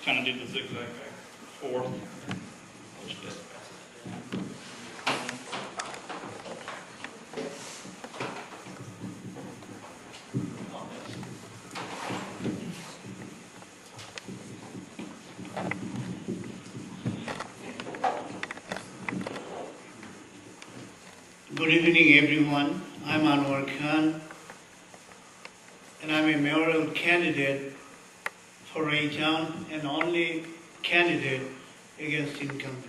Kind of do the zigzag back forth. Good evening, everyone. I'm Anwar Khan, and I'm a mayoral candidate for Raytown and only candidate against incumbent.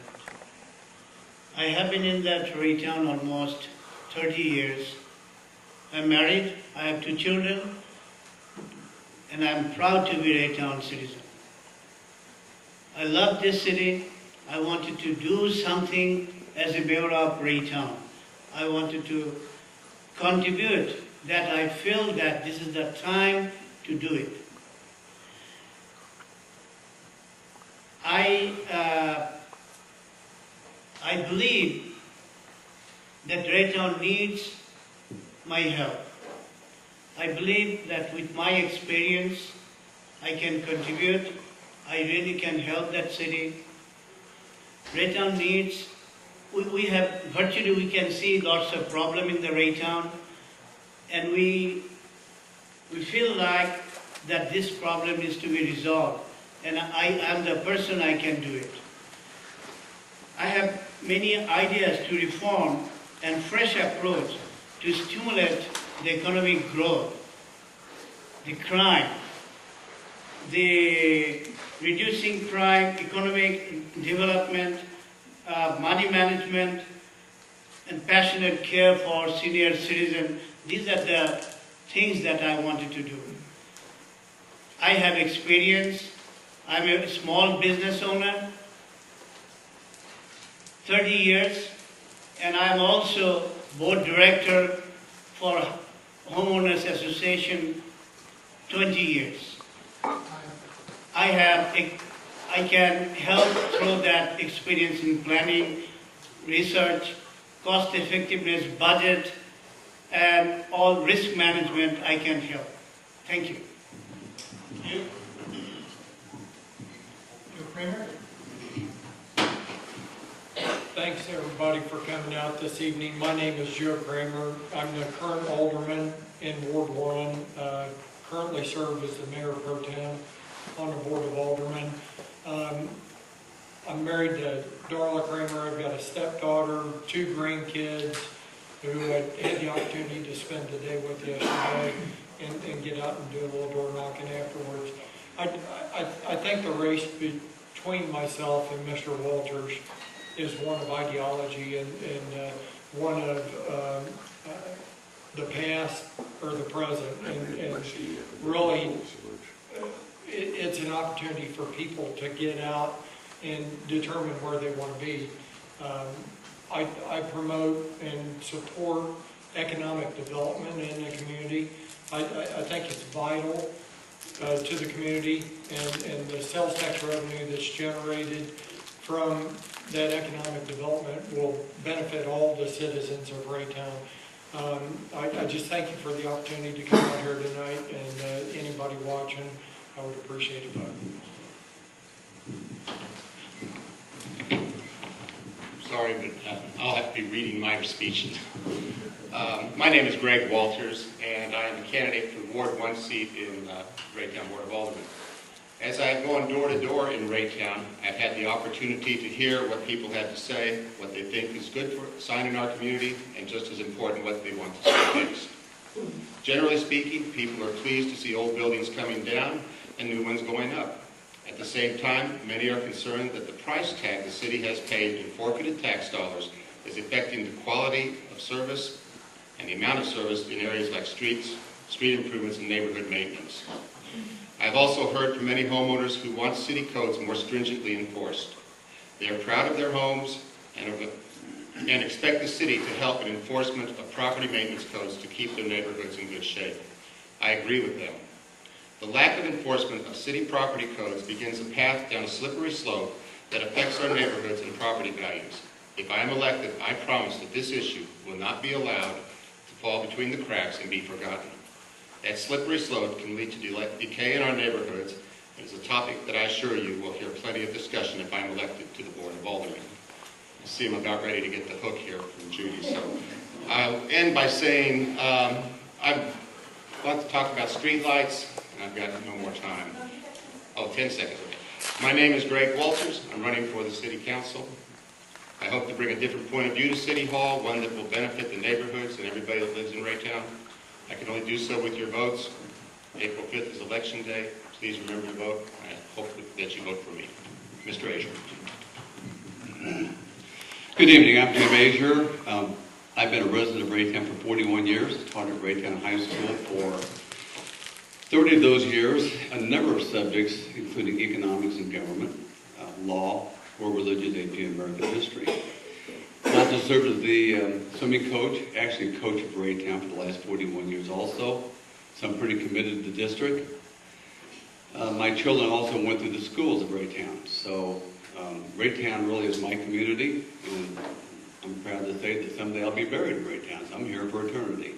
I have been in that Raytown almost 30 years. I'm married, I have 2 children, and I'm proud to be a Raytown citizen. I love this city. I wanted to do something as a mayor of Raytown. I wanted to contribute that I feel that this is the time to do it. I believe that Raytown needs my help. I believe that with my experience, I can contribute. I really can help that city. Raytown needs, we can see lots of problem in the Raytown, and we feel like that this problem is to be resolved, and I am the person I can do it. I have many ideas to reform and fresh approach to stimulate the economic growth, the crime, the reducing crime, economic development, money management, and passionate care for senior citizens. These are the things that I wanted to do. I have experience. I'm a small business owner, 30 years, and I'm also board director for Homeowners Association, 20 years. I can help through that experience in planning, research, cost effectiveness, budget, and all risk management. I can help. Thank you. Thank you. Joe Kramer. Thanks everybody for coming out this evening. My name is Joe Kramer. I'm the current alderman in Ward 1. Currently serve as the mayor pro tem on the board of aldermen. I'm married to Darla Kramer. I've got a stepdaughter, 2 grandkids who I had the opportunity to spend the day with yesterday and get out and do a little door knocking afterwards. I think the race between myself and Mr. Walters is one of ideology and one of the past or the present, and really it's an opportunity for people to get out and determine where they want to be. I promote and support economic development in the community. I think it's vital to the community, and the sales tax revenue that's generated from that economic development will benefit all the citizens of Raytown. I just thank you for the opportunity to come out here tonight, and anybody watching, I would appreciate it. Sorry, but I'll have to be reading my speech. My name is Greg Walters, and I am a candidate for the Ward 1 seat in Raytown Board of Aldermen. As I've gone door to door in Raytown, I've had the opportunity to hear what people have to say, what they think is good for sign in our community, and just as important, what they want to see fixed. Generally speaking, people are pleased to see old buildings coming down and new ones going up. At the same time, many are concerned that the price tag the city has paid in forfeited tax dollars is affecting the quality of service and the amount of service in areas like streets, street improvements, and neighborhood maintenance. I've also heard from many homeowners who want city codes more stringently enforced. They are proud of their homes and expect the city to help in enforcement of property maintenance codes to keep their neighborhoods in good shape. I agree with them. The lack of enforcement of city property codes begins a path down a slippery slope that affects our neighborhoods and property values. If I am elected, I promise that this issue will not be allowed to fall between the cracks and be forgotten. That slippery slope can lead to decay in our neighborhoods It is a topic that I assure you will hear plenty of discussion if I'm elected to the Board of Aldermen. I see I'm about ready to get the hook here from Judy, so I'll end by saying I want to talk about streetlights, and I've got no more time. Oh, 10 seconds. My name is Greg Walters. I'm running for the City Council. I hope to bring a different point of view to City Hall, one that will benefit the neighborhoods and everybody that lives in Raytown. I can only do so with your votes. April 5th is Election Day. Please remember to vote. I hope that you vote for me. Mr. Azure. Good evening. I'm Jim Azure. I've been a resident of Raytown for 41 years. Taught at Raytown High School for 30 of those years, a number of subjects, including economics and government, law, world religion, AP, and American history. I also served as the swimming coach, actually coach of Raytown for the last 41 years also, so I'm pretty committed to the district. My children also went through the schools of Raytown, so Raytown really is my community, and I'm proud to say that someday I'll be buried in Raytown, so I'm here for eternity.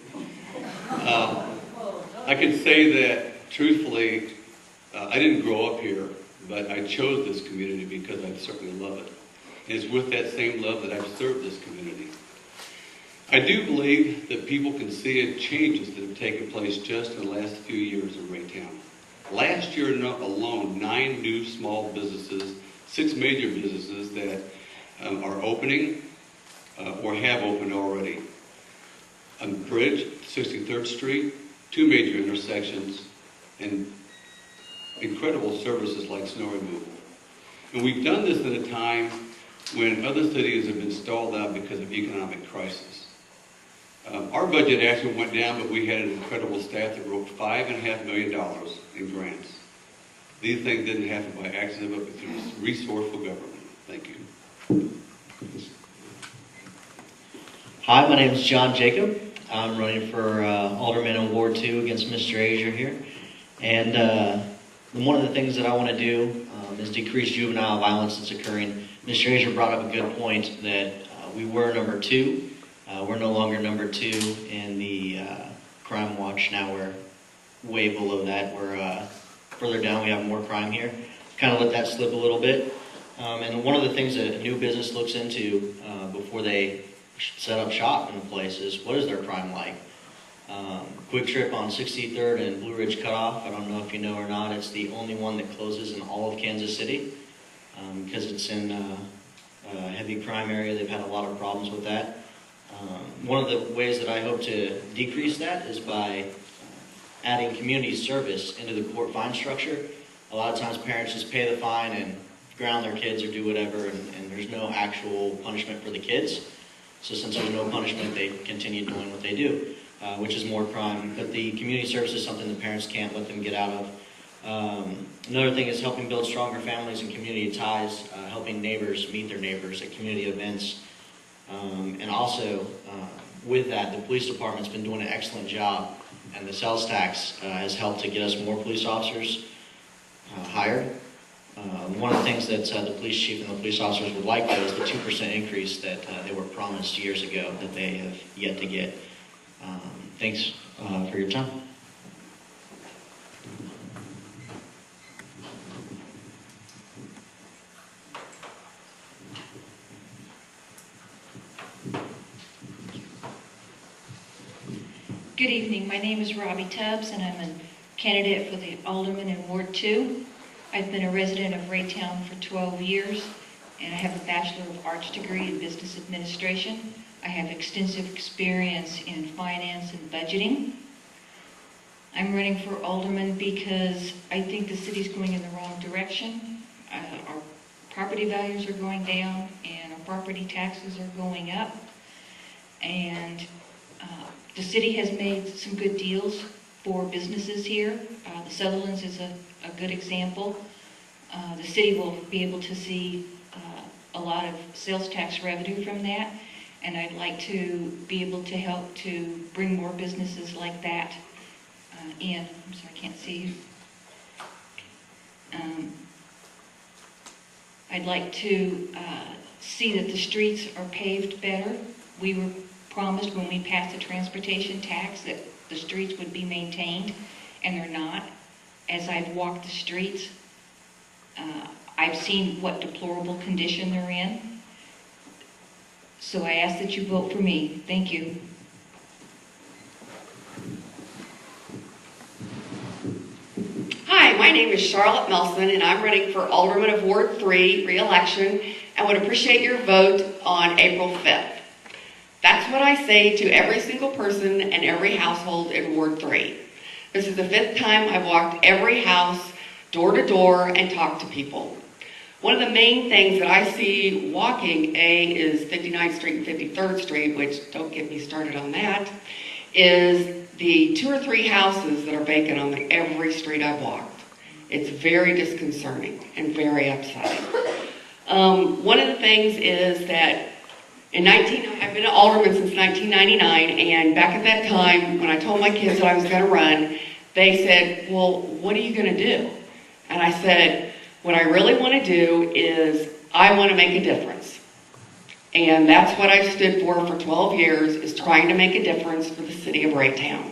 I can say that, truthfully, I didn't grow up here, but I chose this community because I certainly love it. And it's with that same love that I've served this community. I do believe that people can see the changes that have taken place just in the last few years in Raytown. Last year alone, 9 new small businesses, 6 major businesses that are opening or have opened already. On the bridge, 63rd Street, 2 major intersections, and incredible services like snow removal. And we've done this in a time when other cities have been stalled out because of economic crisis. Our budget actually went down, but we had an incredible staff that wrote $5.5 million in grants. These things didn't happen by accident, but through resourceful government. Thank you. Hi, my name is John Jacob. I'm running for Alderman in Ward 2 against Mr. Azure here. And one of the things that I want to do is decrease juvenile violence that's occurring. Mr. Azure brought up a good point that we were number 2. We're no longer number 2 in the crime watch. Now we're way below that. We're further down. We have more crime here. Kind of let that slip a little bit. And one of the things that a new business looks into before they set up shop in a place is, what is their crime like? Quick Trip on 63rd and Blue Ridge Cutoff. I don't know if you know or not. It's the only one that closes in all of Kansas City because it's in a heavy crime area. They've had a lot of problems with that. One of the ways that I hope to decrease that is by adding community service into the court fine structure. A lot of times parents just pay the fine and ground their kids or do whatever, and there's no actual punishment for the kids. So since there's no punishment, they continue doing what they do, which is more crime. But the community service is something the parents can't let them get out of. Another thing is helping build stronger families and community ties, helping neighbors meet their neighbors at community events. And also, with that, the police department's been doing an excellent job, and the sales tax has helped to get us more police officers hired. One of the things that the police chief and the police officers would like, though, is the 2% increase that they were promised years ago that they have yet to get. Thanks for your time. Good evening. My name is Robbie Tubbs, and I'm a candidate for the Alderman in Ward 2. I've been a resident of Raytown for 12 years, and I have a Bachelor of Arts degree in Business Administration. I have extensive experience in finance and budgeting. I'm running for Alderman because I think the city's going in the wrong direction. Our property values are going down, and our property taxes are going up. And the city has made some good deals for businesses here. The Sutherlands is a good example. The city will be able to see a lot of sales tax revenue from that, and I'd like to be able to help to bring more businesses like that in. I'm sorry, I can't see you. I'd like to see that the streets are paved better. We were promised when we passed the transportation tax that the streets would be maintained, and they're not. As I've walked the streets, I've seen what deplorable condition they're in. So I ask that you vote for me. Thank you. Hi, my name is Charlotte Melson, and I'm running for Alderman of Ward 3 re-election and would appreciate your vote on April 5th. That's what I say to every single person and every household in Ward 3. This is the 5th time I've walked every house, door to door, and talked to people. One of the main things that I see walking, is 59th Street and 53rd Street, which don't get me started on that, is the 2 or 3 houses that are vacant on every street I've walked. It's very disconcerting and very upsetting. One of the things is that I've been an alderman since 1999, and back at that time, when I told my kids that I was going to run, they said, well, what are you going to do? And I said, what I really want to do is I want to make a difference. And that's what I've stood for 12 years, is trying to make a difference for the city of Raytown.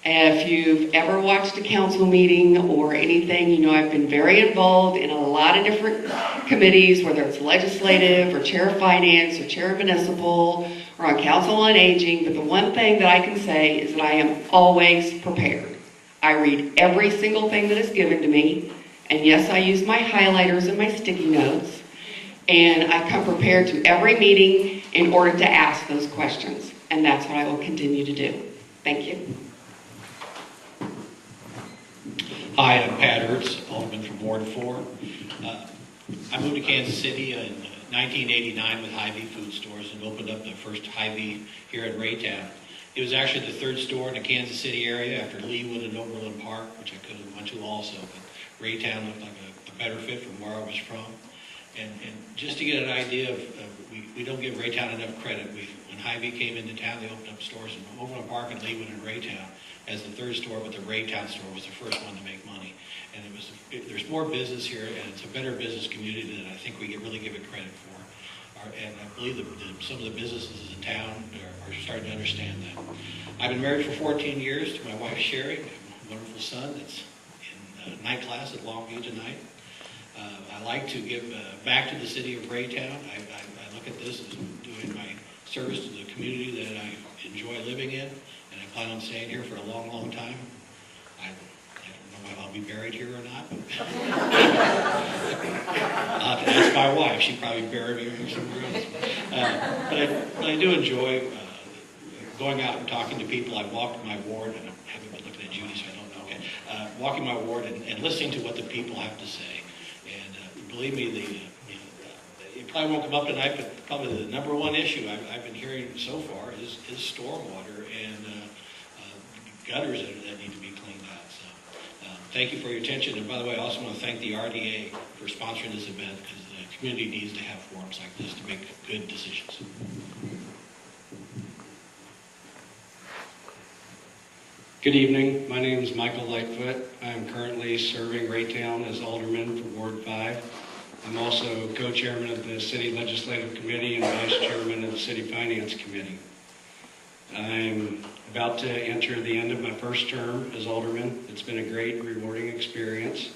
If you've ever watched a council meeting or anything, you know I've been very involved in a lot of different committees, whether it's legislative or chair of finance or chair of municipal or on council on aging. But the one thing that I can say is that I am always prepared. I read every single thing that is given to me. And yes, I use my highlighters and my sticky notes. And I come prepared to every meeting in order to ask those questions. And that's what I will continue to do. Thank you. Hi, I'm Pat Ertz, Alderman from Ward 4. I moved to Kansas City in 1989 with Hy-Vee food stores and opened up the first Hy-Vee here in Raytown. It was actually the 3rd store in the Kansas City area after Leewood and Overland Park, which I could have went to also. But Raytown looked like a better fit from where I was from. And just to get an idea of we don't give Raytown enough credit. When Hy-Vee came into town, they opened up stores in Overland Park and Leewood and Raytown as the 3rd store, but the Raytown store was the first one to make money. And there's more business here, and it's a better business community than I think we really give it credit for. And I believe that some of the businesses in town are starting to understand that. I've been married for 14 years to my wife Sherry. I have a wonderful son that's in night class at Long Beach tonight. I like to give back to the city of Raytown. I look at this as doing my service to the community that I enjoy living in, and I plan on staying here for a long, long time. I don't know if I'll be buried here or not, but I'll have to ask my wife. She'd probably bury me somewhere else. But I do enjoy going out and talking to people. I've walked my ward, and I haven't been looking at Judy, so I don't know. Okay. Walking my ward and listening to what the people have to say. And believe me, it probably won't come up tonight, but probably the number one issue I've been hearing so far is stormwater and gutters that need to be cleaned out. So thank you for your attention. And by the way, I also want to thank the RDA for sponsoring this event, because the community needs to have forums like this to make good decisions. Good evening. My name is Michael Lightfoot. I am currently serving Raytown as Alderman for Ward 5. I'm also co-chairman of the City Legislative Committee and vice chairman of the City Finance Committee. I'm about to enter the end of my first term as Alderman. It's been a great, rewarding experience.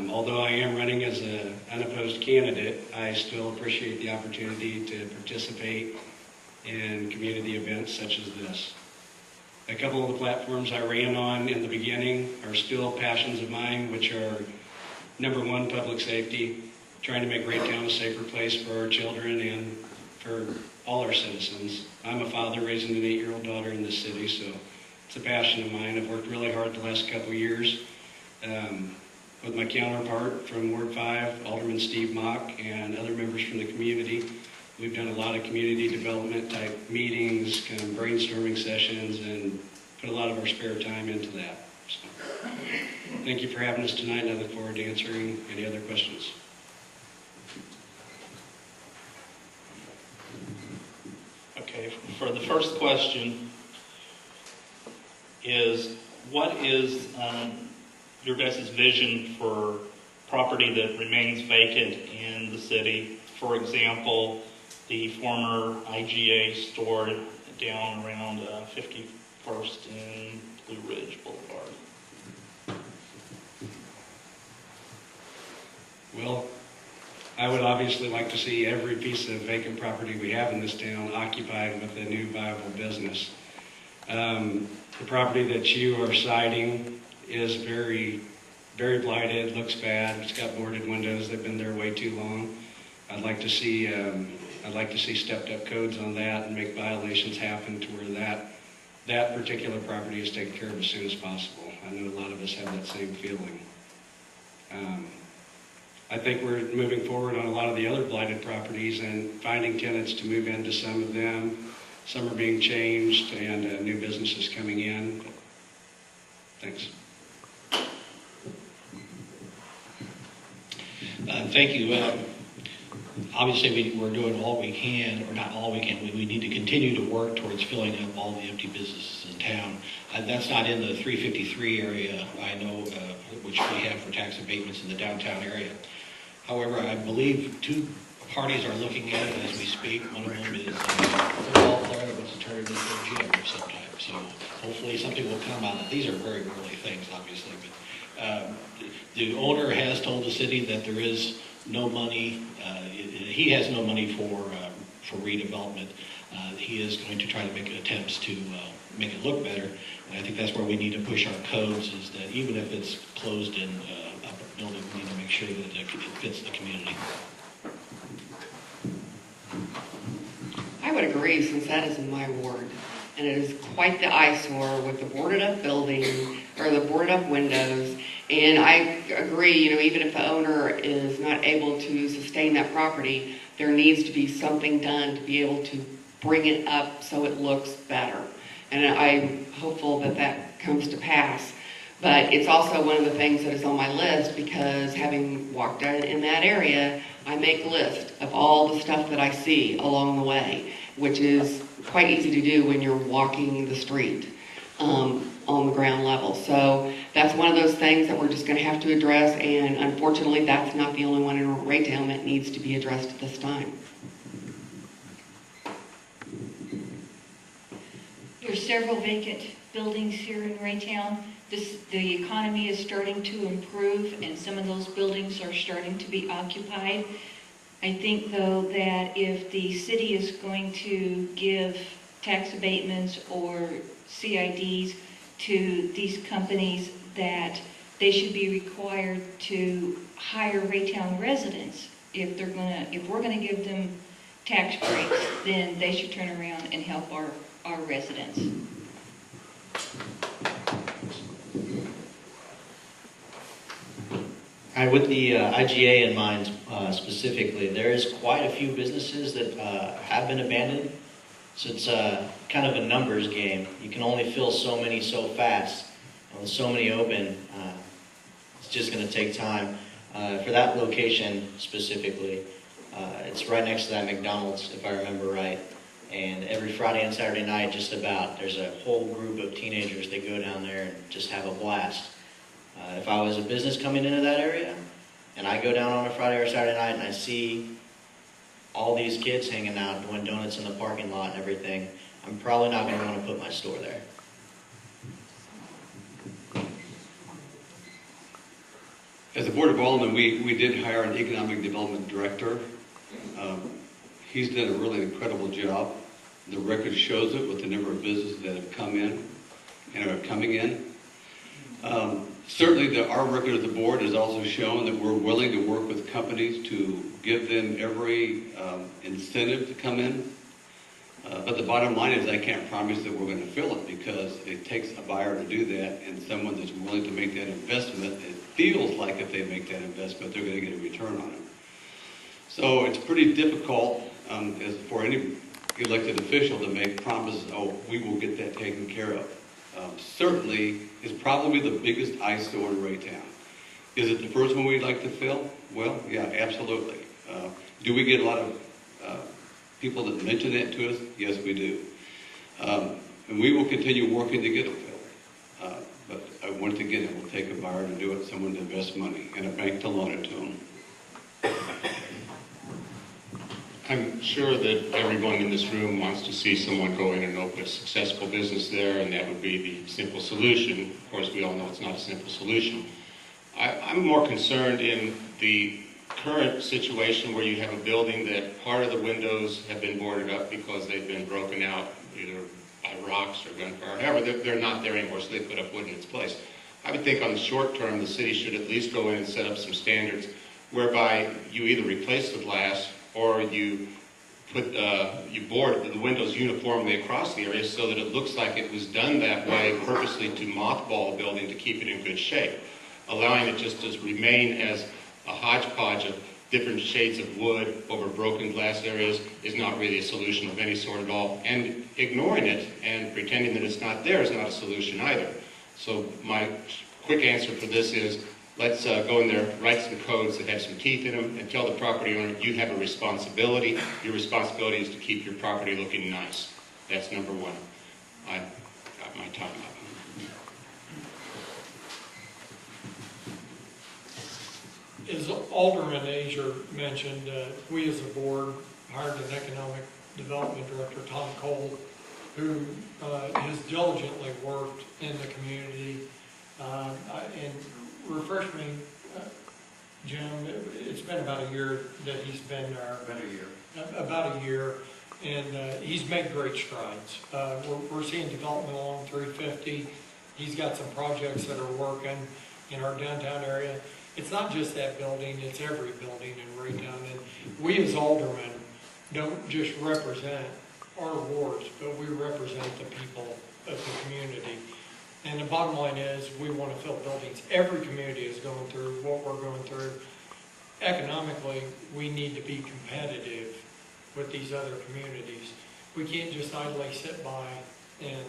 Although I am running as an unopposed candidate, I still appreciate the opportunity to participate in community events such as this. A couple of the platforms I ran on in the beginning are still passions of mine, which are number one, public safety, trying to make Raytown a safer place for our children and for all our citizens. I'm a father raising an 8-year-old daughter in this city, so it's a passion of mine. I've worked really hard the last couple of years with my counterpart from Ward 5, Alderman Steve Mock, and other members from the community. We've done a lot of community development type meetings, kind of brainstorming sessions, and put a lot of our spare time into that. So, thank you for having us tonight, and I look forward to answering any other questions. Okay, for the first question is, what is your guys' vision for property that remains vacant in the city? For example, the former IGA store down around 51st and Blue Ridge Boulevard. Well, I would obviously like to see every piece of vacant property we have in this town occupied with a new viable business. The property that you are citing is very, very blighted, looks bad. It's got boarded windows. They've been there way too long. I'd like to see stepped up codes on that and make violations happen to where that particular property is taken care of as soon as possible. I know a lot of us have that same feeling. I think we're moving forward on a lot of the other blighted properties and finding tenants to move into some of them. Some are being changed and new businesses coming in. Thanks. Thank you. Obviously, we're doing all we can, or not all we can. We need to continue to work towards filling up all the empty businesses in town. That's not in the 353 area, I know, which we have for tax abatements in the downtown area. However, I believe two parties are looking at it as we speak. One of them is a football player that wants to turn it into a gym of some type. So hopefully something will come out of it. These are very early things, obviously. But the owner has told the city that there is no money. He has no money for redevelopment. He is going to try to make attempts to make it look better. And I think that's where we need to push our codes, is that even if it's closed in a building, we need to make sure that it fits the community. I would agree, since that is in my ward, and it is quite the eyesore with the boarded up building, or the boarded up windows. And I agree, even if the owner is not able to sustain that property, there needs to be something done to be able to bring it up so it looks better. And I'm hopeful that that comes to pass. But it's also one of the things that is on my list, because having walked in that area, I make a list of all the stuff that I see along the way, which is quite easy to do when you're walking the street on the ground level. So that's one of those things that we're just going to have to address, and unfortunately that's not the only one in Raytown that needs to be addressed at this time. There's several vacant buildings here in Raytown. The economy is starting to improve, and some of those buildings are starting to be occupied. I think, though, that if the city is going to give tax abatements or CIDs to these companies, that they should be required to hire Raytown residents. If we're gonna give them tax breaks, then they should turn around and help our residents. With the IGA in mind specifically, there is quite a few businesses that have been abandoned. So it's kind of a numbers game. You can only fill so many so fast. And with so many open, it's just going to take time. For that location specifically, it's right next to that McDonald's, if I remember right. And every Friday and Saturday night, just about, there's a whole group of teenagers that go down there and just have a blast. If I was a business coming into that area, and I go down on a Friday or Saturday night and I see all these kids hanging out, doing donuts in the parking lot and everything, I'm probably not going to want to put my store there. As a Board of Aldermen, we did hire an economic development director. He's done a really incredible job. The record shows it with the number of businesses that have come in and are coming in. Certainly, our record as the board has also shown that we're willing to work with companies to give them every incentive to come in. But the bottom line is I can't promise that we're going to fill it, because it takes a buyer to do that, and someone that's willing to make that investment. It feels like if they make that investment, they're going to get a return on it. So it's pretty difficult as for any elected official to make promises, oh, we will get that taken care of. Certainly is probably the biggest eyesore in Raytown. Is it the first one we'd like to fill? Well, yeah, absolutely. Do we get a lot of people that mention that to us? Yes, we do. And we will continue working to get it filled. But once again, it will take a buyer to do it, someone to invest money, and a bank to loan it to them. I'm sure that everyone in this room wants to see someone go in and open a successful business there, and that would be the simple solution. Of course, we all know it's not a simple solution. I'm more concerned in the current situation where you have a building that part of the windows have been boarded up because they've been broken out either by rocks or gunfire. However, they're not there anymore, so they put up wood in its place. I would think on the short term, the city should at least go in and set up some standards whereby you either replace the glass or you put you board the windows uniformly across the area so that it looks like it was done that way purposely to mothball a building to keep it in good shape. Allowing it just to remain as a hodgepodge of different shades of wood over broken glass areas is not really a solution of any sort at all. And ignoring it and pretending that it's not there is not a solution either. So my quick answer for this is, let's go in there, write some codes that have some teeth in them, and tell the property owner, you have a responsibility. Your responsibility is to keep your property looking nice. That's number one. I got my time up. As Alderman Azier mentioned, we as a board hired an economic development director, Tom Cole, who has diligently worked in the community. And refresh me, Jim, it's been about a year that he's been there. About a year. And he's made great strides. We're seeing development along 350. He's got some projects that are working in our downtown area. It's not just that building, it's every building in Raytown. And we as aldermen don't just represent our wards, but we represent the people of the community. And the bottom line is, we want to fill buildings. Every community is going through what we're going through. Economically, we need to be competitive with these other communities. We can't just idly sit by and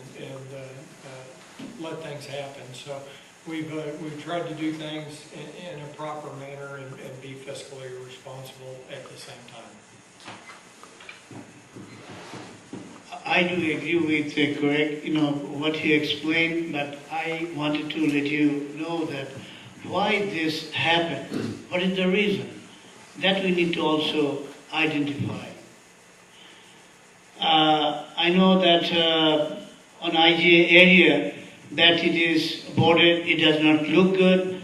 let things happen. So we've tried to do things in a proper manner and be fiscally responsible at the same time. I do agree with Greg, what he explained, but I wanted to let you know that why this happened, what is the reason, that we need to also identify. I know that on IGA area that it is boarded, it does not look good,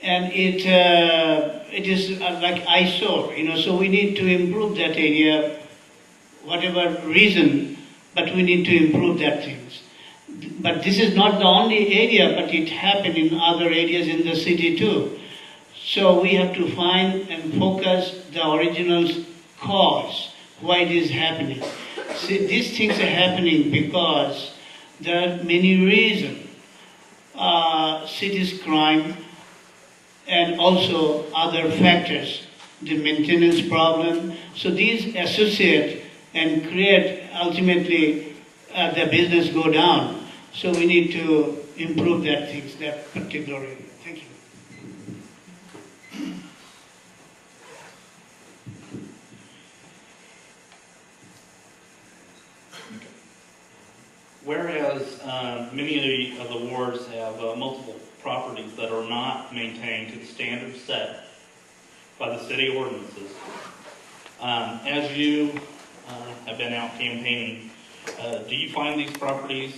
and it is like eyesore, so we need to improve that area, whatever reason, but we need to improve that things. But this is not the only area, but it happened in other areas in the city too. So we have to find and focus the original cause, why it is happening. See, these things are happening because there are many reasons. Cities crime and also other factors, the maintenance problem. So these associate and create ultimately the business go down. So we need to improve that things, that particular area. Thank you. Whereas many of the wards have multiple properties that are not maintained to the standards set by the city ordinances, as you have been out campaigning, do you find these properties?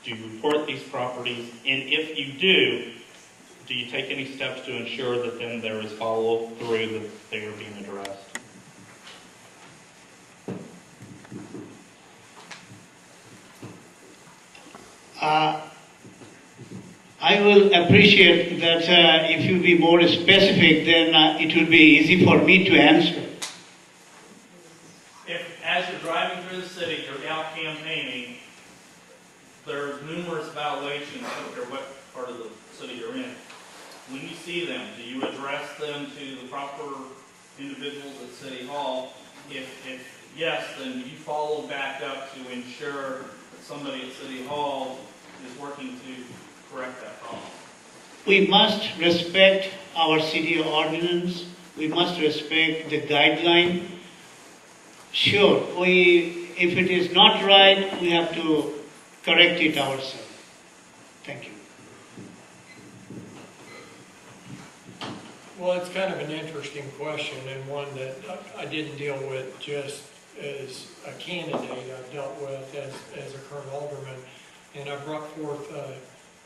Do you report these properties? And if you do you take any steps to ensure that then there is follow through that they are being addressed? I will appreciate that if you be more specific, then it will be easy for me to answer. If, as you're driving through the city, you're out campaigning, there's numerous violations, I don't care what part of the city you're in. When you see them, do you address them to the proper individuals at City Hall? If yes, then you follow back up to ensure that somebody at City Hall is working to correct that problem. We must respect our city ordinance. We must respect the guideline. Sure, if it is not right, we have to correct it ourselves. Thank you. Well, it's kind of an interesting question, and one that I didn't deal with just as a candidate. I've dealt with as a current alderman, and I brought forth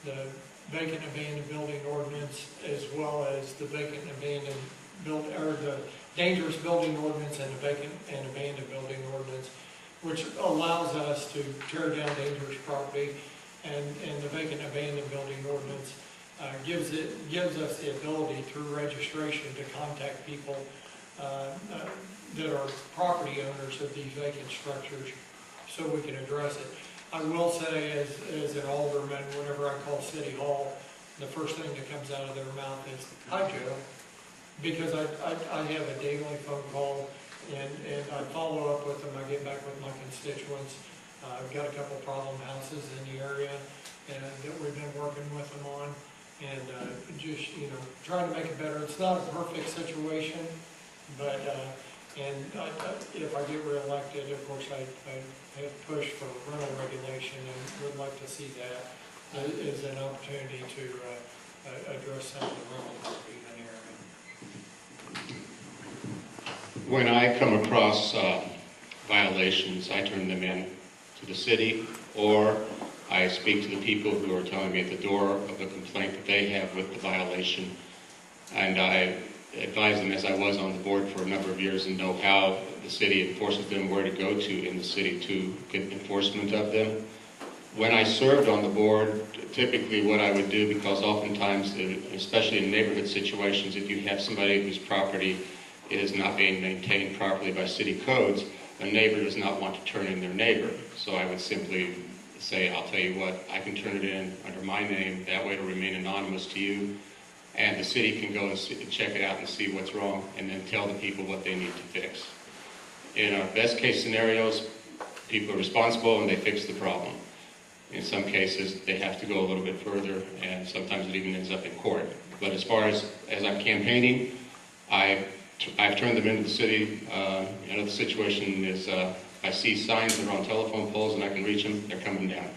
the vacant abandoned building ordinance as well as the vacant abandoned the dangerous building ordinance and the vacant and abandoned building ordinance, which allows us to tear down dangerous property, and the vacant abandoned building ordinance gives us the ability through registration to contact people that are property owners of these vacant structures, so we can address it. I will say, as an alderman, whenever I call City Hall, the first thing that comes out of their mouth is, "Hi, Joe," because I have a daily phone call, and I follow up with them. I get back with my constituents. I've got a couple problem houses in the area and that we've been working with them on, and just, trying to make it better. It's not a perfect situation, but if I get reelected, of course, I have pushed for rental regulation and would like to see that as an opportunity to address some of the rental property in the area. When I come across violations, I turn them in to the city, or I speak to the people who are telling me at the door of the complaint that they have with the violation, and I advise them, as I was on the board for a number of years and know how the city enforces them, where to go to in the city to get enforcement of them. When I served on the board, typically what I would do, because oftentimes, especially in neighborhood situations, if you have somebody whose property is not being maintained properly by city codes, a neighbor does not want to turn in their neighbor. So I would simply say, "I'll tell you what, I can turn it in under my name, that way it'll remain anonymous to you, and the city can go and check it out and see what's wrong, and then tell the people what they need to fix." In our best case scenarios, people are responsible and they fix the problem. In some cases, they have to go a little bit further, and sometimes it even ends up in court. But as far as I'm campaigning, I've turned them into the city. The situation is, I see signs that are on telephone poles and I can reach them, they're coming down.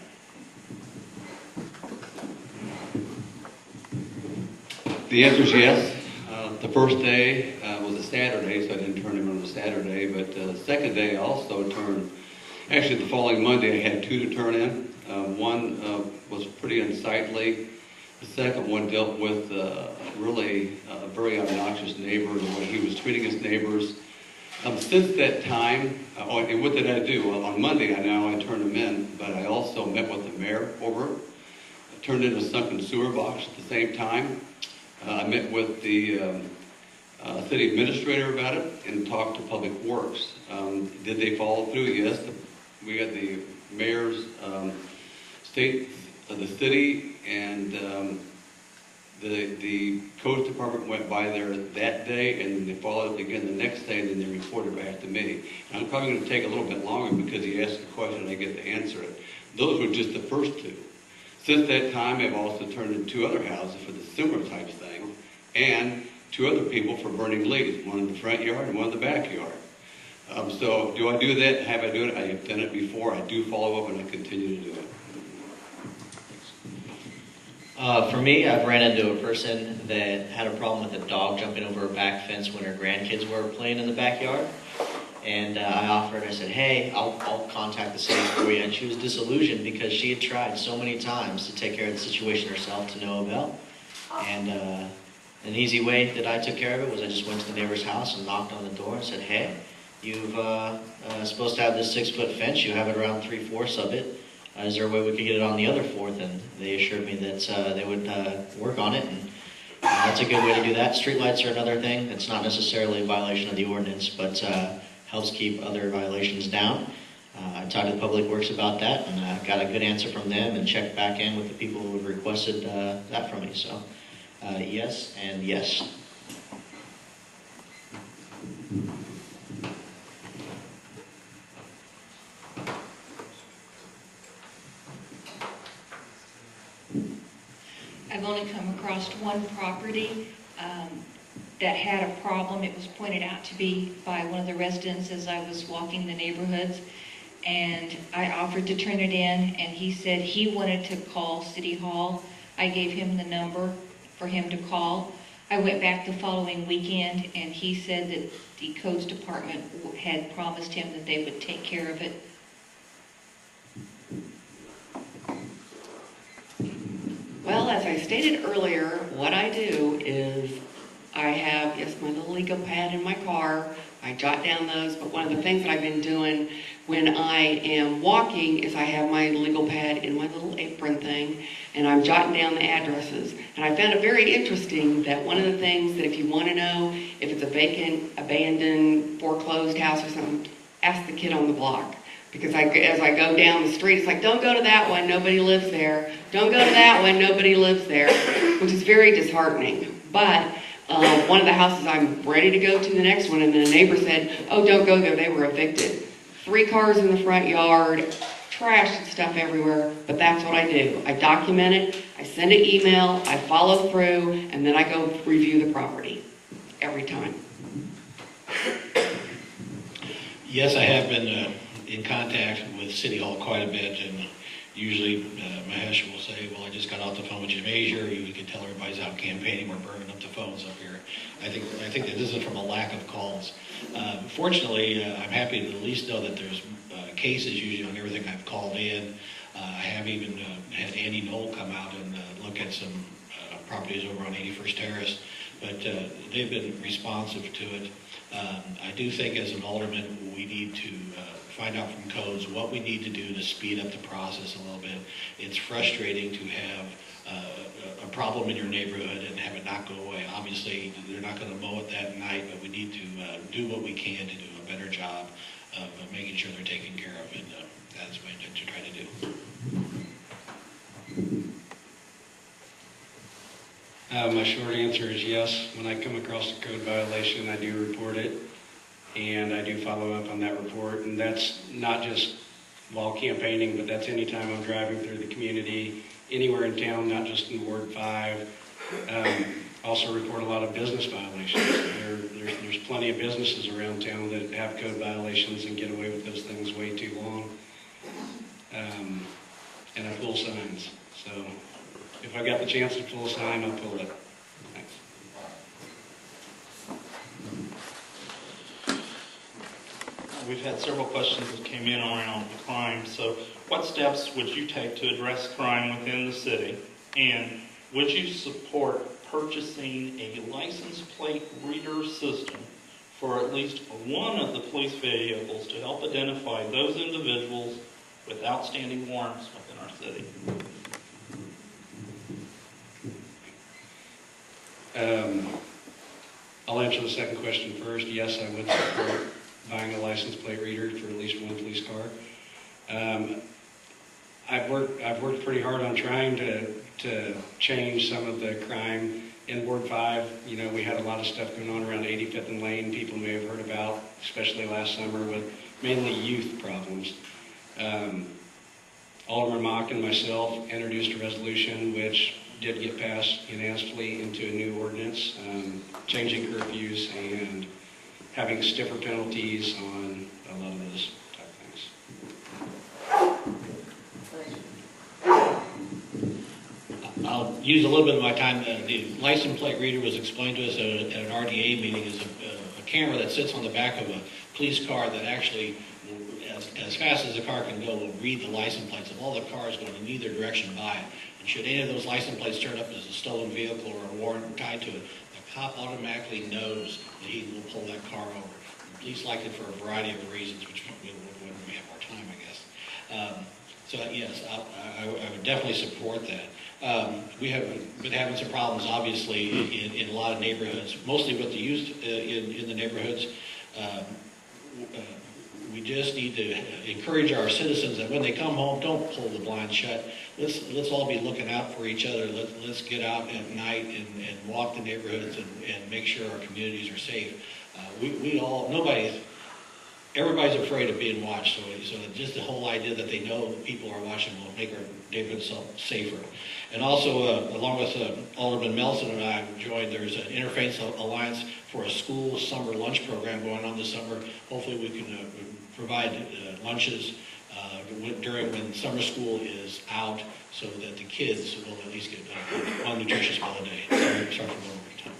The answer is yes. The first day was a Saturday, so I didn't turn him on a Saturday, but the second day I also turned, actually the following Monday I had 2 to turn in. One was pretty unsightly. The second one dealt with really a very obnoxious neighbor, the way he was treating his neighbors. Since that time, and what did I do? Well, on Monday I turned him in, but I also met with the mayor over it. I turned in a sunken sewer box at the same time. I met with the city administrator about it and talked to Public Works. Did they follow through? Yes. We had the mayor's state of the city, and the codes department went by there that day, and they followed it again the next day, and then they reported back to me. And I'm probably going to take a little bit longer because he asked a question and I get to answer it. Those were just the first 2. Since that time, I've also turned in 2 other houses for the similar type thing, and 2 other people for burning leaves, one in the front yard and one in the backyard. So do I do that? Have I done it? I have done it before. I do follow up, and I continue to do it. For me, I've ran into a person that had a problem with a dog jumping over a back fence when her grandkids were playing in the backyard. And I offered, I said, "Hey, I'll contact the city for you." And she was disillusioned because she had tried so many times to take care of the situation herself to no avail. And an easy way that I took care of it was I just went to the neighbor's house and knocked on the door and said, "Hey, you've supposed to have this 6-foot fence. You have it around 3/4 of it. Is there a way we could get it on the other 4th?" And they assured me that they would work on it. And that's a good way to do that. Streetlights are another thing. It's not necessarily a violation of the ordinance, but helps keep other violations down. I talked to Public Works about that, and got a good answer from them, and checked back in with the people who have requested that from me. So yes and yes. I've only come across one property that had a problem. It was pointed out to me by one of the residents as I was walking the neighborhoods, and I offered to turn it in, and he said he wanted to call City Hall. I gave him the number for him to call. I went back the following weekend, and he said that the codes department had promised him that they would take care of it. Well, as I stated earlier, what I do is I have, yes, my little legal pad in my car. I jot down those, but one of the things that I've been doing when I am walking is I have my legal pad in my little apron thing, and I'm jotting down the addresses. And I found it very interesting that one of the things that if you want to know if it's a vacant, abandoned, foreclosed house or something, ask the kid on the block. Because as I go down the street, it's like, don't go to that one, nobody lives there. Don't go to that one, nobody lives there, which is very disheartening. But one of the houses I'm ready to go to the next one, and the neighbor said, oh, don't go there, they were evicted. 3 cars in the front yard, trash and stuff everywhere, but that's what I do. I document it, I send an email, I follow through, and then I go review the property every time. Yes, I have been in contact with City Hall quite a bit, and usually Mahesh will say, well, I just got off the phone with Jim Azier. You can tell everybody's out campaigning. We're burning up the phones up here. I think that this is from a lack of calls. Fortunately, I'm happy to at least know that there's cases usually on everything I've called in. I have even had Andy Knoll come out and look at some properties over on 81st Terrace, but they've been responsive to it. I do think as an alderman we need to find out from codes what we need to do to speed up the process a little bit. It's frustrating to have a problem in your neighborhood and have it not go away. Obviously, they're not going to mow it that night, but we need to do what we can to do a better job of making sure they're taken care of, and that's what I intend to try to do. My short answer is yes. When I come across a code violation, I do report it, and I do follow up on that report. And that's not just while campaigning, but that's anytime I'm driving through the community, anywhere in town, not just in Ward 5. Also report a lot of business violations. There's plenty of businesses around town that have code violations and get away with those things way too long. And I pull signs. So if I got the chance to pull a sign, I'll pull it. Thanks. We've had several questions that came in around crime. So what steps would you take to address crime within the city? And would you support purchasing a license plate reader system for at least one of the police vehicles to help identify those individuals with outstanding warrants within our city? I'll answer the second question first. Yes, I would support buying a license plate reader for at least one police car. I've worked pretty hard on trying to change some of the crime in Ward 5. You know, we had a lot of stuff going on around 85th and Lane. People may have heard about, especially last summer, with mainly youth problems. Alderman Mock and myself introduced a resolution which did get passed unanimously into a new ordinance, changing curfews and having stiffer penalties on a lot of those type things. I'll use a little bit of my time. The license plate reader was explained to us at an RDA meeting as a camera that sits on the back of a police car that actually, as fast as the car can go, will read the license plates of all the cars going in either direction by it. And should any of those license plates turn up as a stolen vehicle or a warrant tied to it, the cop automatically knows that he will pull that car over. The police like it for a variety of reasons, which we when we have more time, I guess. So yes, I would definitely support that. We have been having some problems, obviously, in a lot of neighborhoods, mostly with the youth in the neighborhoods. We just need to encourage our citizens that when they come home, don't pull the blind shut. Let's all be looking out for each other. Let's get out at night and walk the neighborhoods and make sure our communities are safe. Everybody's afraid of being watched, so just the whole idea that they know that people are watching will make our neighborhoods safer. And also, along with Alderman Melson and I joined, there's an Interfaith Alliance for a school summer lunch program going on this summer. Hopefully we can provide lunches during when summer school is out so that the kids will at least get one nutritious meal a day. Sorry for going over time.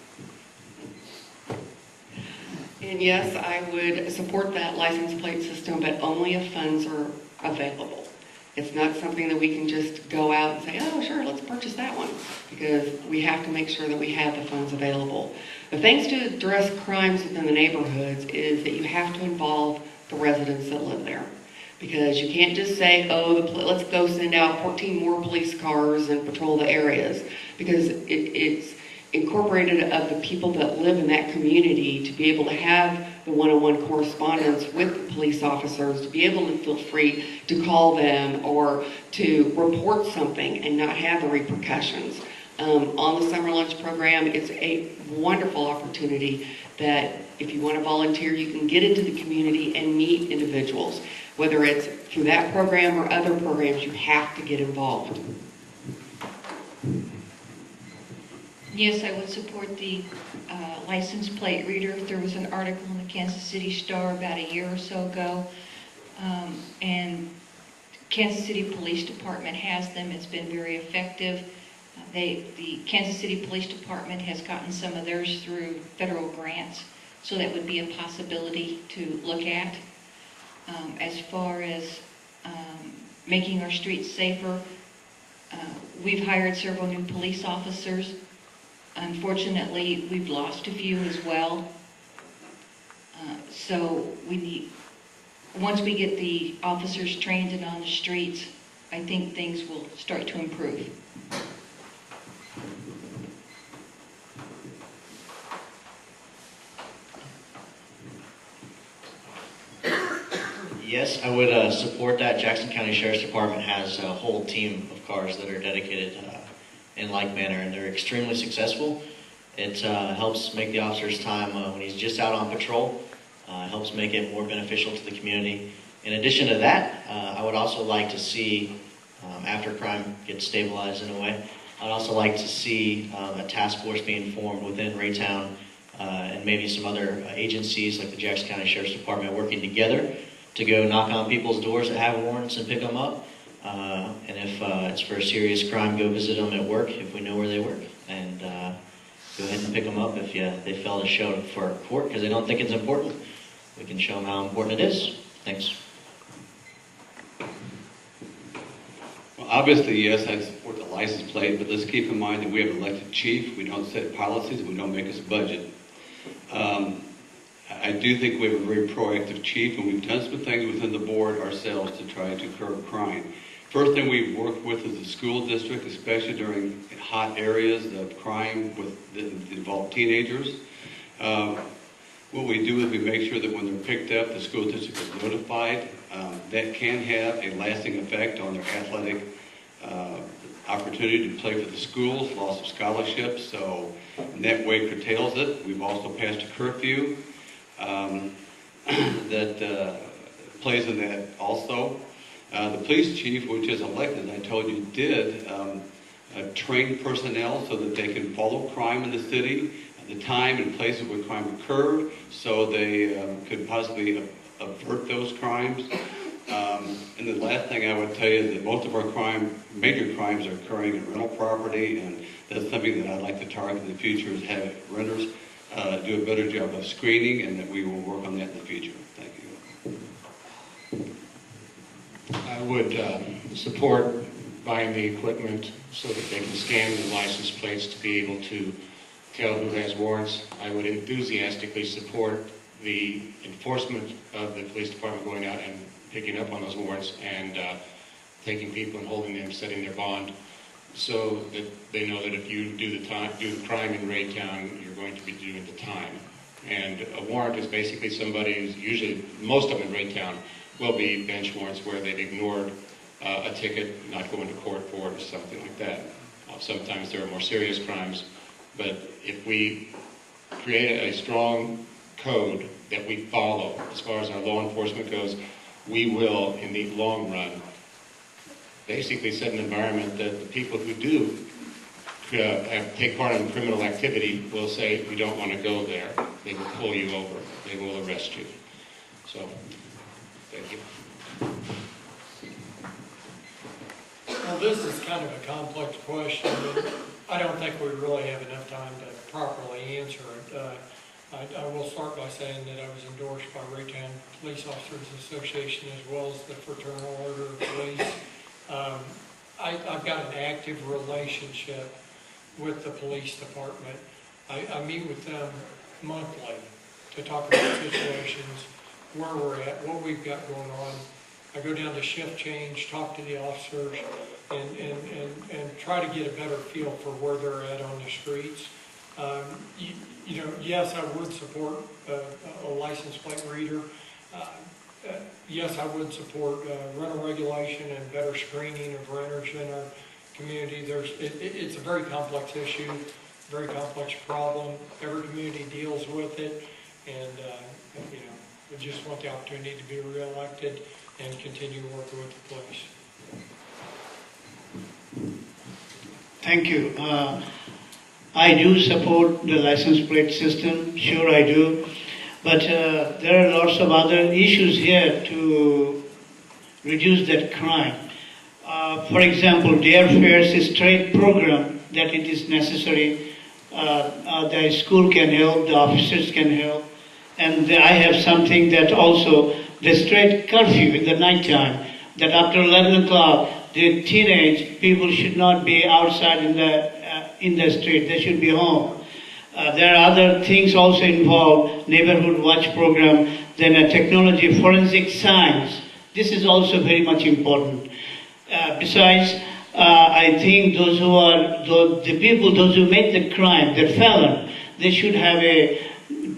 And yes, I would support that license plate system, but only if funds are available. It's not something that we can just go out and say, oh, sure, let's purchase that one, because we have to make sure that we have the funds available. The things to address crimes within the neighborhoods is that you have to involve the residents that live there. Because you can't just say, oh, let's go send out 14 more police cars and patrol the areas. Because it's incorporated of the people that live in that community to be able to have the one-on-one correspondence with the police officers, to be able to feel free to call them or to report something and not have the repercussions. On the summer lunch program, it's a wonderful opportunity that if you want to volunteer, you can get into the community and meet individuals. Whether it's through that program or other programs, you have to get involved. Yes, I would support the license plate reader. There was an article in the Kansas City Star about a year or so ago, and Kansas City Police Department has them. It's been very effective. The Kansas City Police Department has gotten some of theirs through federal grants, so that would be a possibility to look at. As far as making our streets safer, we've hired several new police officers. Unfortunately, we've lost a few as well. So once we get the officers trained and on the streets, I think things will start to improve. Yes, I would support that. Jackson County Sheriff's Department has a whole team of cars that are dedicated in like manner, and they're extremely successful. It helps make the officer's time when he's just out on patrol, helps make it more beneficial to the community. In addition to that, I would also like to see, after crime gets stabilized in a way, I'd also like to see a task force being formed within Raytown and maybe some other agencies like the Jackson County Sheriff's Department working together to go knock on people's doors that have warrants and pick them up. And if it's for a serious crime, go visit them at work if we know where they work. And go ahead and pick them up if they fail to show for court because they don't think it's important. We can show them how important it is. Thanks. Well, obviously, yes, I support the license plate, but let's keep in mind that we have an elected chief. We don't set policies. We don't make us a budget. I do think we have a very proactive chief, and we've done some things within the board ourselves to try to curb crime. First thing we've worked with is the school district, especially during hot areas of crime that involve teenagers. What we do is we make sure that when they're picked up, the school district is notified. That can have a lasting effect on their athletic opportunity to play for the schools, loss of scholarships, so in that way curtails it. We've also passed a curfew that plays in that also. The police chief, which is elected, I told you, did train personnel so that they can follow crime in the city, the time and places where crime occurred, so they could possibly avert those crimes. And the last thing I would tell you is that most of our major crimes are occurring in rental property, and that's something that I'd like to target in the future, is have renters do a better job of screening, and that we will work on that in the future. Thank you. I would support buying the equipment so that they can scan the license plates to be able to tell who has warrants. I would enthusiastically support the enforcement of the police department going out and picking up on those warrants and taking people and holding them, setting their bond, so that they know that if you do the crime in Raytown, you're going to be doing the time. And a warrant is basically somebody who's usually, most of them in Raytown, will be bench warrants where they've ignored a ticket, not going to court for it or something like that. Sometimes there are more serious crimes, but if we create a strong code that we follow as far as our law enforcement goes, we will, in the long run, basically set an environment that the people who do take part in criminal activity will say, we don't want to go there. They will pull you over. They will arrest you. So, thank you. Well, this is kind of a complex question, but I don't think we really have enough time to properly answer it. I will start by saying that I was endorsed by Raytown Police Officers Association as well as the Fraternal Order of Police. I've got an active relationship with the police department. I meet with them monthly to talk about situations, where we're at, what we've got going on. I go down to shift change, talk to the officers, and try to get a better feel for where they're at on the streets. You know, yes, I would support a license plate reader. Yes, I would support rental regulation and better screening of renters in our community. It's a very complex issue, very complex problem. Every community deals with it, and you know, we just want the opportunity to be reelected and continue working with the police. Thank you. I do support the license plate system, sure I do, but there are lots of other issues here to reduce that crime. For example, the airfares is straight program that it is necessary. The school can help, the officers can help, and I have something that also the straight curfew in the nighttime, that after 11 o'clock, the teenage people should not be outside in the street, they should be home. There are other things also involved, neighborhood watch program, then a technology, forensic science. This is also very much important. Besides, I think those who make the crime, the felon, they should have a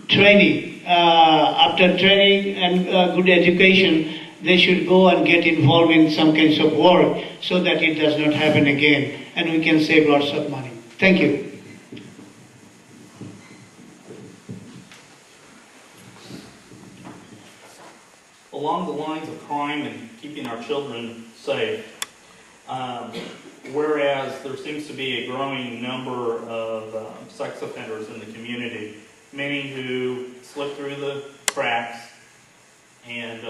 training. After training and good education, they should go and get involved in some kinds of work so that it does not happen again, and we can save lots of money. Thank you. Along the lines of crime and keeping our children safe, whereas there seems to be a growing number of sex offenders in the community, many who slip through the cracks and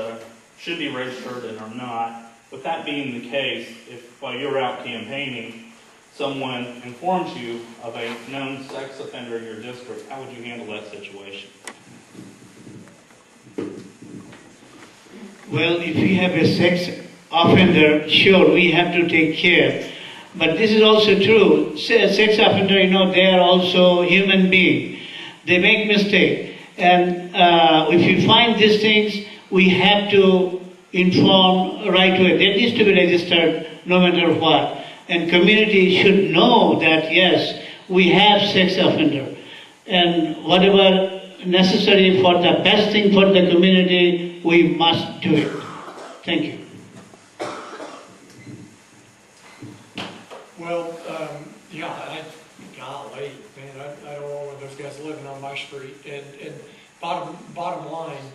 should be registered and are not. With that being the case, if while you're out campaigning, someone informs you of a known sex offender in your district, how would you handle that situation? Well, if we have a sex offender, sure, we have to take care. But this is also true. Sex offender, you know, they are also human beings. They make mistakes. And if you find these things, we have to inform right away. They need to be registered no matter what. And community should know that, yes, we have sex offender. And whatever necessary for the best thing for the community, we must do it. Thank you. Well, yeah, golly, man, I don't want one of those guys living on my street. And bottom line,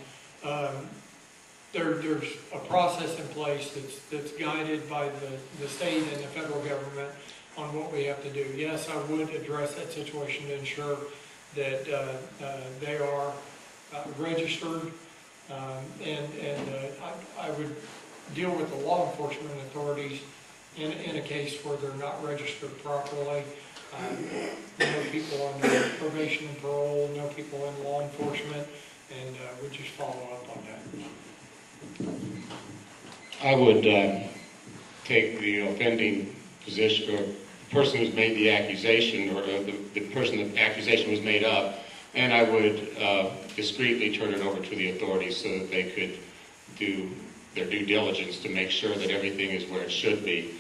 there's a process in place that's guided by the state and the federal government on what we have to do. Yes, I would address that situation to ensure that they are registered, and I would deal with the law enforcement authorities in a case where they're not registered properly. Know people under probation and parole, know people in law enforcement, and we just follow up on that. I would take the offending position, or the person who's made the accusation, or the person the accusation was made of, and I would discreetly turn it over to the authorities so that they could do their due diligence to make sure that everything is where it should be.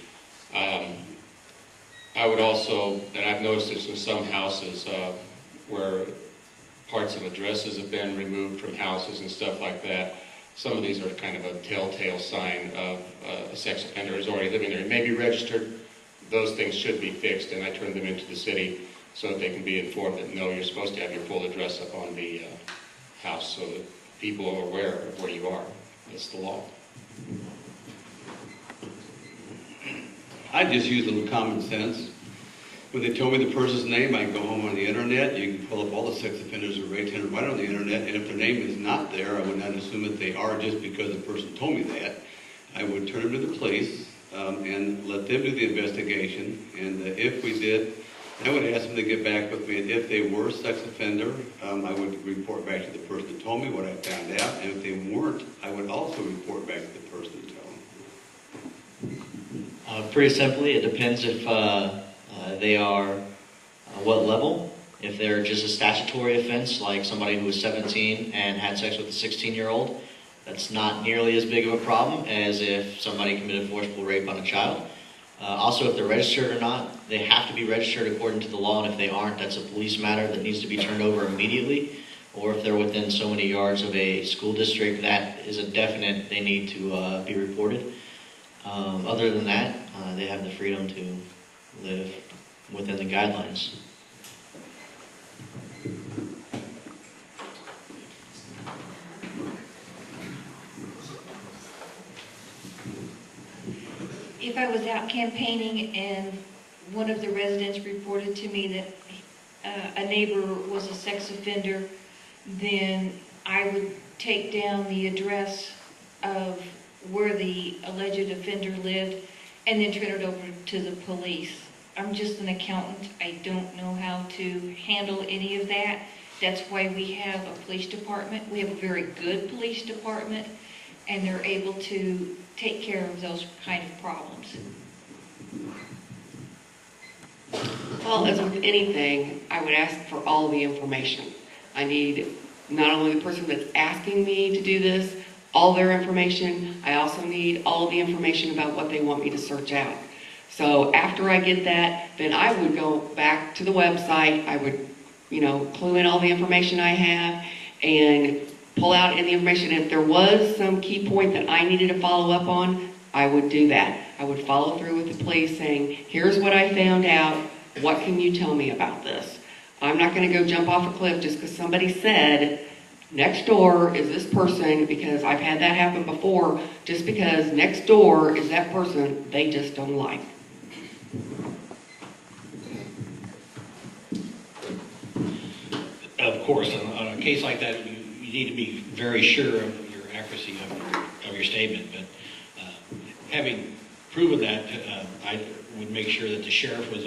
I would also, and I've noticed this in some houses where parts of addresses have been removed from houses and stuff like that. Some of these are kind of a telltale sign of a sex offender is already living there. It may be registered. Those things should be fixed, and I turn them into the city so that they can be informed that, no, you're supposed to have your full address up on the house so that people are aware of where you are. That's the law. I just use a little common sense. When they told me the person's name, I can go home on the internet. You can pull up all the sex offenders of Raytown right on the internet, and if their name is not there, I would not assume that they are just because the person told me that. I would turn them to the police and let them do the investigation, and if we did, I would ask them to get back with me, and if they were a sex offender, I would report back to the person that told me what I found out, and if they weren't, I would also report back to the person that told me. Pretty simply, it depends if they are what level. If they're just a statutory offense, like somebody who was 17 and had sex with a 16-year-old, that's not nearly as big of a problem as if somebody committed forcible rape on a child. Also, if they're registered or not, they have to be registered according to the law, and if they aren't, that's a police matter that needs to be turned over immediately. Or if they're within so many yards of a school district, that is a definite, they need to be reported. Other than that, they have the freedom to live within the guidelines. If I was out campaigning and one of the residents reported to me that a neighbor was a sex offender, then I would take down the address of where the alleged offender lived and then turn it over to the police. I'm just an accountant. I don't know how to handle any of that. That's why we have a police department. We have a very good police department, and they're able to take care of those kind of problems. Well, as with anything, I would ask for all the information. I need not only the person that's asking me to do this, all their information, I also need all the information about what they want me to search out. So after I get that, then I would go back to the website, I would, clue in all the information I have and pull out any information. If there was some key point that I needed to follow up on, I would do that. I would follow through with the police saying, here's what I found out. What can you tell me about this? I'm not going to go jump off a cliff just because somebody said, next door is this person, because I've had that happen before, just because next door is that person they just don't like. Of course, on a case like that, you need to be very sure of your accuracy of your statement. But having proven that, I would make sure that the sheriff was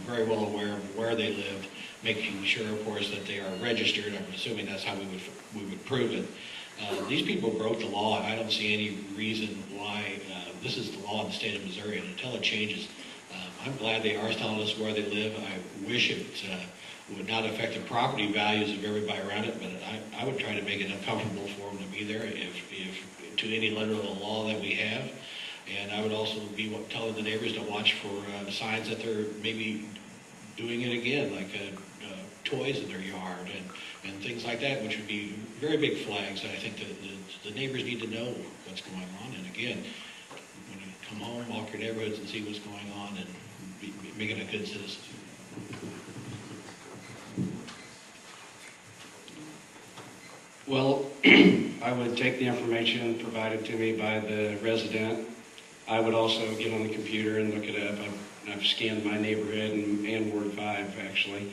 very well aware of where they lived, making sure, of course, that they are registered. I'm assuming that's how we would prove it. These people broke the law, and I don't see any reason why this is the law in the state of Missouri. And until it changes, I'm glad they are telling us where they live. I wish it would not affect the property values of everybody around it, but I would try to make it uncomfortable for them to be there if to any letter of the law that we have. And I would also be telling the neighbors to watch for signs that they're maybe doing it again, like toys in their yard and things like that, which would be very big flags. I think the neighbors need to know what's going on. And again, when you come home, walk your neighborhoods and see what's going on and be making a good citizen. Well, I would take the information provided to me by the resident. I would also get on the computer and look it up. I've scanned my neighborhood and Ward 5, actually.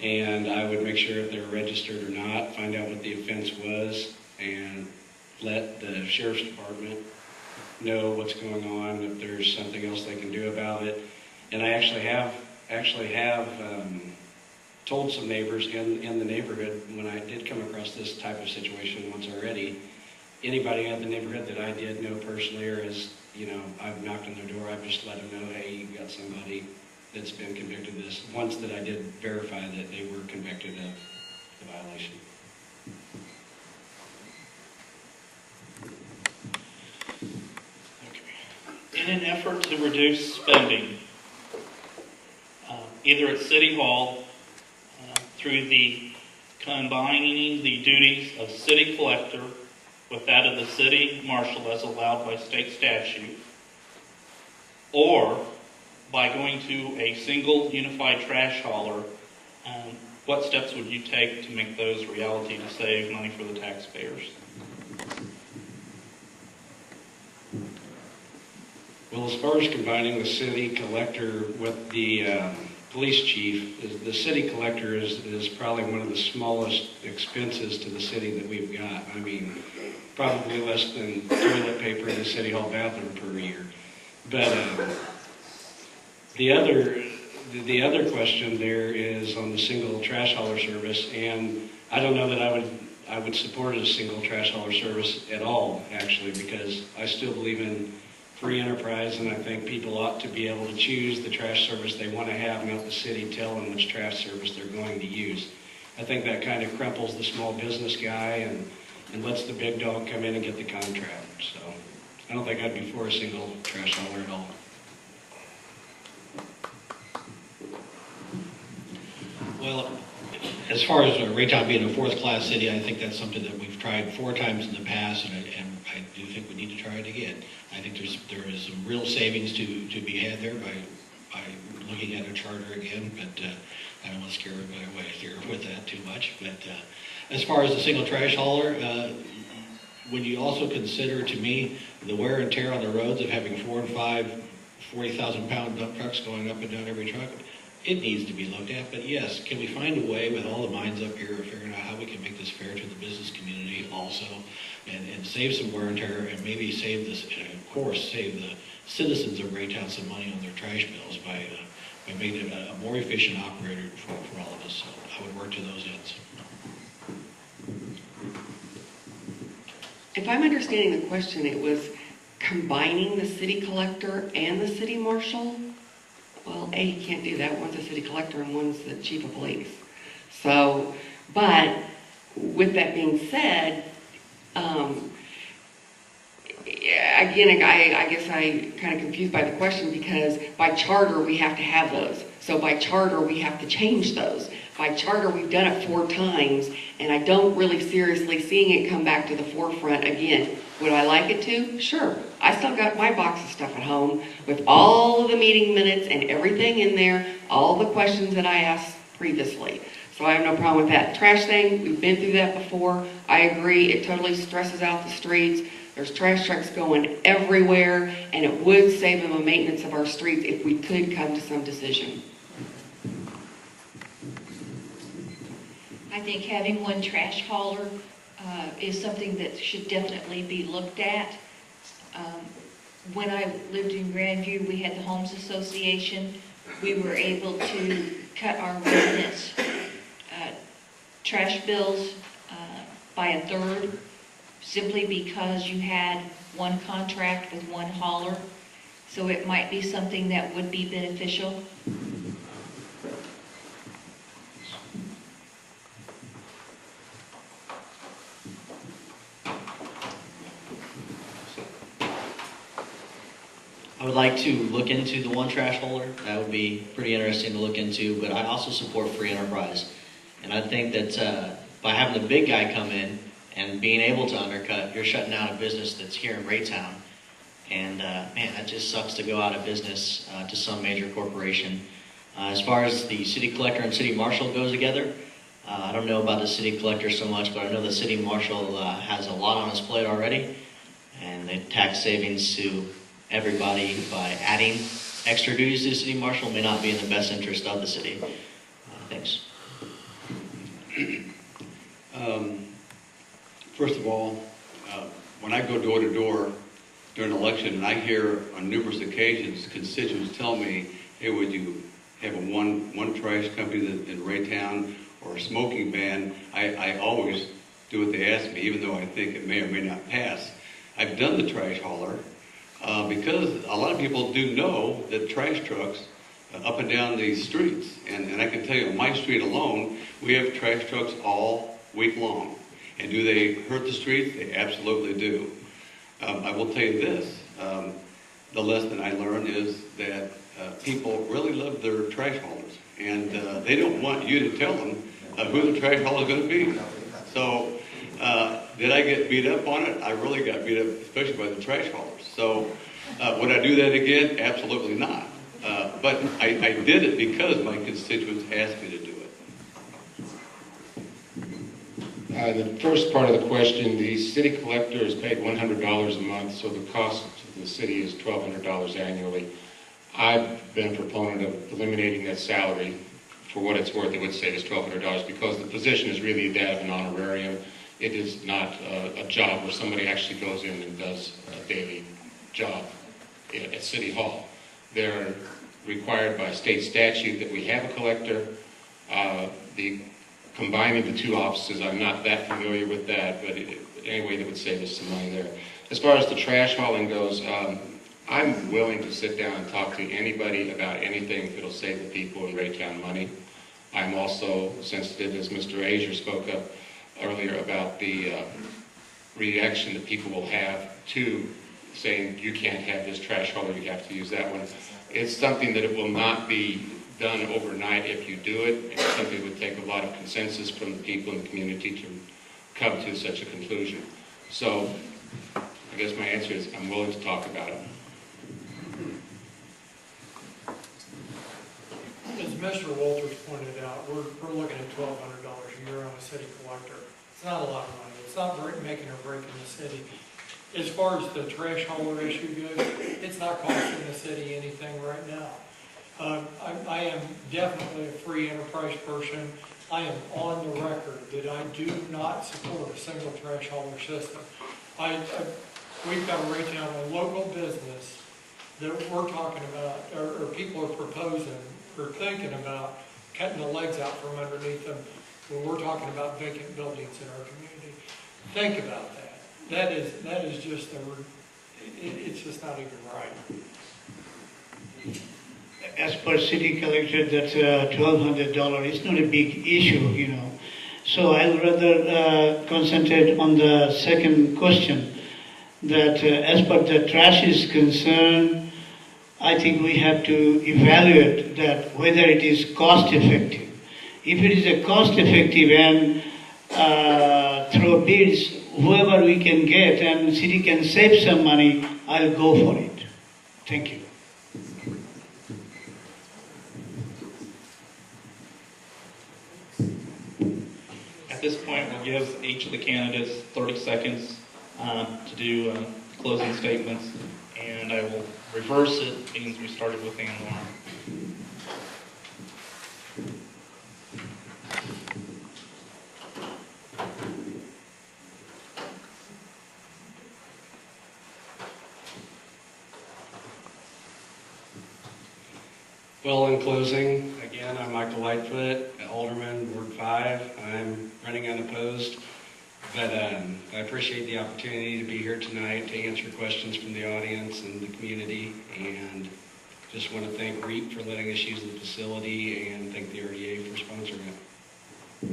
And I would make sure if they were registered or not, find out what the offense was, and let the sheriff's department know what's going on, if there's something else they can do about it. And I actually have told some neighbors in the neighborhood, when I did come across this type of situation once already, anybody in the neighborhood that I did know personally, or as I've knocked on their door, I've just let them know, hey, you've got somebody that's been convicted of this. Once that I did verify that they were convicted of the violation. In an effort to reduce spending, either at City Hall, through the combining the duties of city collector with that of the city marshal as allowed by state statute, or by going to a single unified trash hauler, what steps would you take to make those reality to save money for the taxpayers? Well, as far as combining the city collector with the police chief, the city collector is probably one of the smallest expenses to the city that we've got. I mean, probably less than toilet paper in the city hall bathroom per year. But the other question there is on the single trash hauler service, and I don't know that I would support a single trash hauler service at all, actually, because I still believe in free enterprise, and I think people ought to be able to choose the trash service they want to have and let the city tell them which trash service they're going to use. I think that kind of cripples the small business guy and lets the big dog come in and get the contract. So I don't think I'd be for a single trash hauler at all. Well, as far as Raytown being a fourth-class city, I think that's something that we've tried 4 times in the past, and I do think we need to try it again. I think there is some real savings to be had there by looking at a charter again, but I don't want to scare everybody away here with that too much. But as far as the single trash hauler, when you also consider, to me, the wear and tear on the roads of having 4 and 5 40,000-pound dump trucks going up and down every truck, it needs to be looked at. But yes, can we find a way with all the minds up here of figuring out how we can make this fair to the business community also, and save some wear and tear, and maybe save this, and of course, save the citizens of Raytown some money on their trash bills by making it a more efficient operator for all of us. So I would work to those ends. If I'm understanding the question, it was combining the city collector and the city marshal. Well, A, you can't do that. One's a city collector and one's the chief of police. So, but with that being said, again, I guess I kind of confused by the question, because by charter we have to have those. So by charter we have to change those. By charter we've done it 4 times, and I don't really seriously seeing it come back to the forefront again. Would I like it to? Sure. I still got my box of stuff at home with all of the meeting minutes and everything in there, all the questions that I asked previously. So I have no problem with that. Trash thing, we've been through that before. I agree, it totally stresses out the streets. There's trash trucks going everywhere, and it would save them the maintenance of our streets if we could come to some decision. I think having one trash hauler is something that should definitely be looked at. When I lived in Grandview, we had the Homes Association. We were able to cut our residents' trash bills by 1/3, simply because you had one contract with one hauler. So it might be something that would be beneficial. I would like to look into the one trash hauler. That would be pretty interesting to look into, but I also support free enterprise. And I think that by having the big guy come in and being able to undercut, you're shutting down a business that's here in Raytown. And man, that just sucks to go out of business to some major corporation. As far as the city collector and city marshal goes together, I don't know about the city collector so much, but I know the city marshal has a lot on his plate already, and the tax savings to everybody by adding extra duties to the city marshal may not be in the best interest of the city. Thanks. First of all, when I go door to door during an election, and I hear on numerous occasions constituents tell me, hey, would you have a one trash company in Raytown or a smoking ban, I always do what they ask me, even though I think it may or may not pass. I've done the trash hauler because a lot of people do know that trash trucks up and down these streets, and I can tell you on my street alone, we have trash trucks all week long. And do they hurt the streets? They absolutely do. I will tell you this, the lesson I learned is that people really love their trash haulers, and they don't want you to tell them who the trash hauler is going to be. So did I get beat up on it? I really got beat up, especially by the trash haulers. So would I do that again? Absolutely not. But I did it because my constituents asked me to do it. The first part of the question, the city collector is paid $100 a month, so the cost to the city is $1,200 annually. I've been a proponent of eliminating that salary. For what it's worth, it would save us $1,200 because the position is really that of an honorarium. It is not a job where somebody actually goes in and does a daily job at City Hall. They're required by state statute that we have a collector. Combining the two offices, I'm not that familiar with that, but anyway, that would save us some money there. As far as the trash hauling goes, I'm willing to sit down and talk to anybody about anything if it'll save the people in Raytown money. I'm also sensitive, as Mr. Azier spoke up earlier, about the reaction that people will have to saying you can't have this trash hauler, you have to use that one. It's something that it will not be done overnight if you do it. It's something that would take a lot of consensus from the people in the community to come to such a conclusion. So I guess my answer is I'm willing to talk about it. As Mr. Walters pointed out, we're looking at $1,200 a year on a city collector. It's not a lot of money. It's not making or breaking the city. As far as the trash hauler issue goes, it's not costing the city anything right now. I am definitely a free enterprise person. I am on the record that I do not support a single trash hauler system. We've got a Raytown, a local business that we're talking about, or people are proposing, or thinking about cutting the legs out from underneath them when we're talking about vacant buildings in our community. Think about that. That is just it's just not even right. As per city collector, that's $1,200. It's not a big issue, you know. So I'll rather concentrate on the second question, that as per the trash is concerned, I think we have to evaluate that whether it is cost effective. If it is a cost effective and through bids, whoever we can get and city can save some money, I'll go for it. Thank you. At this point, we'll give each of the candidates 30 seconds to do closing statements, and I will reverse it, means we started with Ann Lauren. Well, in closing, again, I'm Michael Lightfoot, Alderman, Ward 5. I'm running unopposed, but I appreciate the opportunity to be here tonight to answer questions from the audience and the community, and just want to thank REAP for letting us use the facility and thank the RDA for sponsoring it.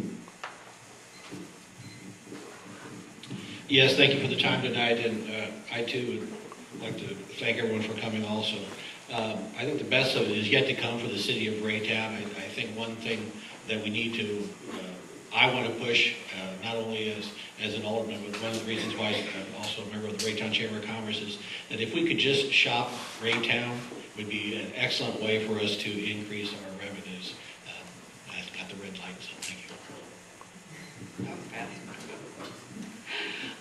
Yes, thank you for the time tonight, and I too would like to thank everyone for coming also. I think the best of it is yet to come for the city of Raytown. I think one thing that we need to, I want to push, not only as an alderman, but one of the reasons why I'm also a member of the Raytown Chamber of Commerce is that if we could just shop Raytown, would be an excellent way for us to increase our revenues. I've got the red light, so thank you.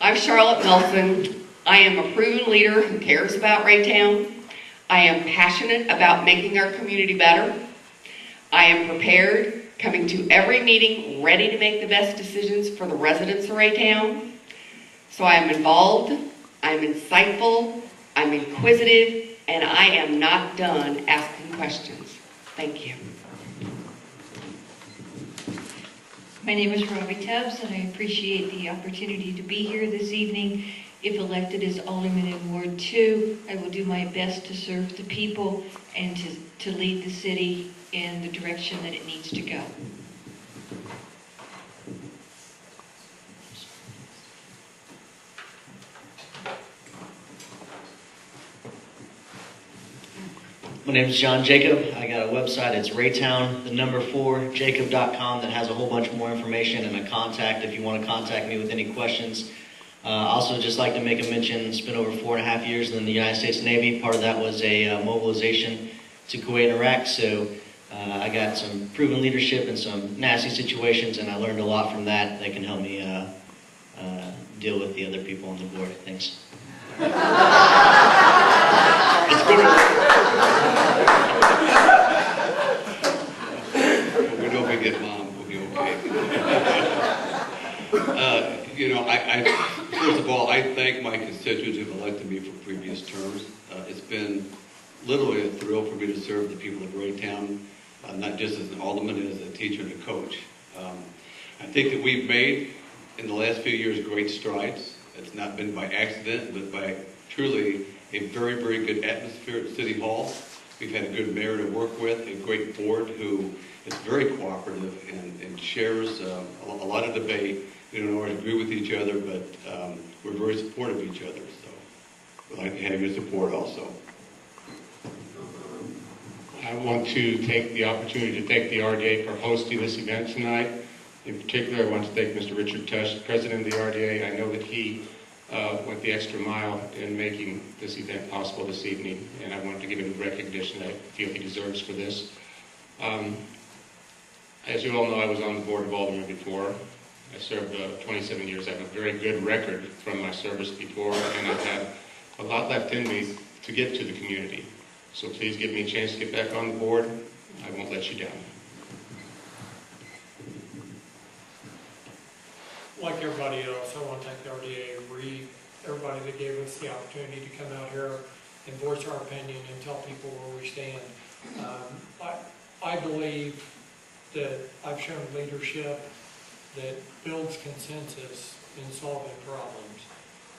I'm Charlotte Nelson. I am a proven leader who cares about Raytown. I am passionate about making our community better. I am prepared, coming to every meeting, ready to make the best decisions for the residents of Raytown. So I am involved, I'm insightful, I'm inquisitive, and I am not done asking questions. Thank you. My name is Robbie Tubbs, and I appreciate the opportunity to be here this evening. If elected as Alderman in Ward 2, I will do my best to serve the people and to lead the city in the direction that it needs to go. My name is John Jacob. I got a website. It's Raytown4Jacob.com that has a whole bunch more information and a contact if you want to contact me with any questions. Also, just like to make a mention, spent over 4.5 years in the United States Navy. Part of that was a mobilization to Kuwait and Iraq, so I got some proven leadership in some nasty situations, and I learned a lot from that that can help me deal with the other people on the board. Thanks. We don't forget Mom, we'll be okay. First of all, I thank my constituents who have elected me for previous terms. It's been literally a thrill for me to serve the people of Raytown, not just as an alderman, as a teacher and a coach. I think that we've made, in the last few years, great strides. It's not been by accident, but by truly a very, very good atmosphere at City Hall. We've had a good mayor to work with, a great board who is very cooperative and shares a lot of debate. We don't always agree with each other, but we're very supportive of each other. So we'd like to have your support also. I want to take the opportunity to thank the RDA for hosting this event tonight. In particular, I want to thank Mr. Richard Tush, President of the RDA. I know that he went the extra mile in making this event possible this evening, and I wanted to give him the recognition I feel he deserves for this. As you all know, I was on the Board of Aldermen before. I served 27 years. I have a very good record from my service before, and I have a lot left in me to give to the community. So please give me a chance to get back on the board. I won't let you down. Like everybody else, I want to thank the RDA, everybody that gave us the opportunity to come out here and voice our opinion and tell people where we stand. I believe that I've shown leadership that builds consensus in solving problems.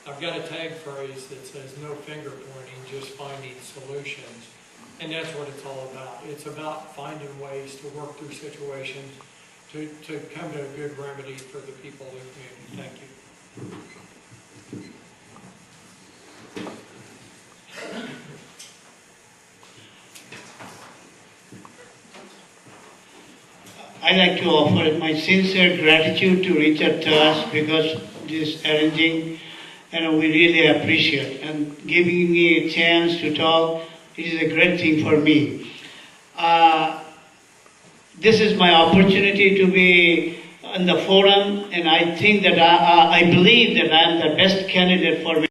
I've got a tag phrase that says no finger pointing, just finding solutions. And that's what it's all about. It's about finding ways to work through situations to come to a good remedy for the people of the community. Thank you. I'd like to offer my sincere gratitude to Richard Tush because this arranging, we really appreciate, and giving me a chance to talk. It is a great thing for me. This is my opportunity to be in the forum, and I think that I believe that I am the best candidate for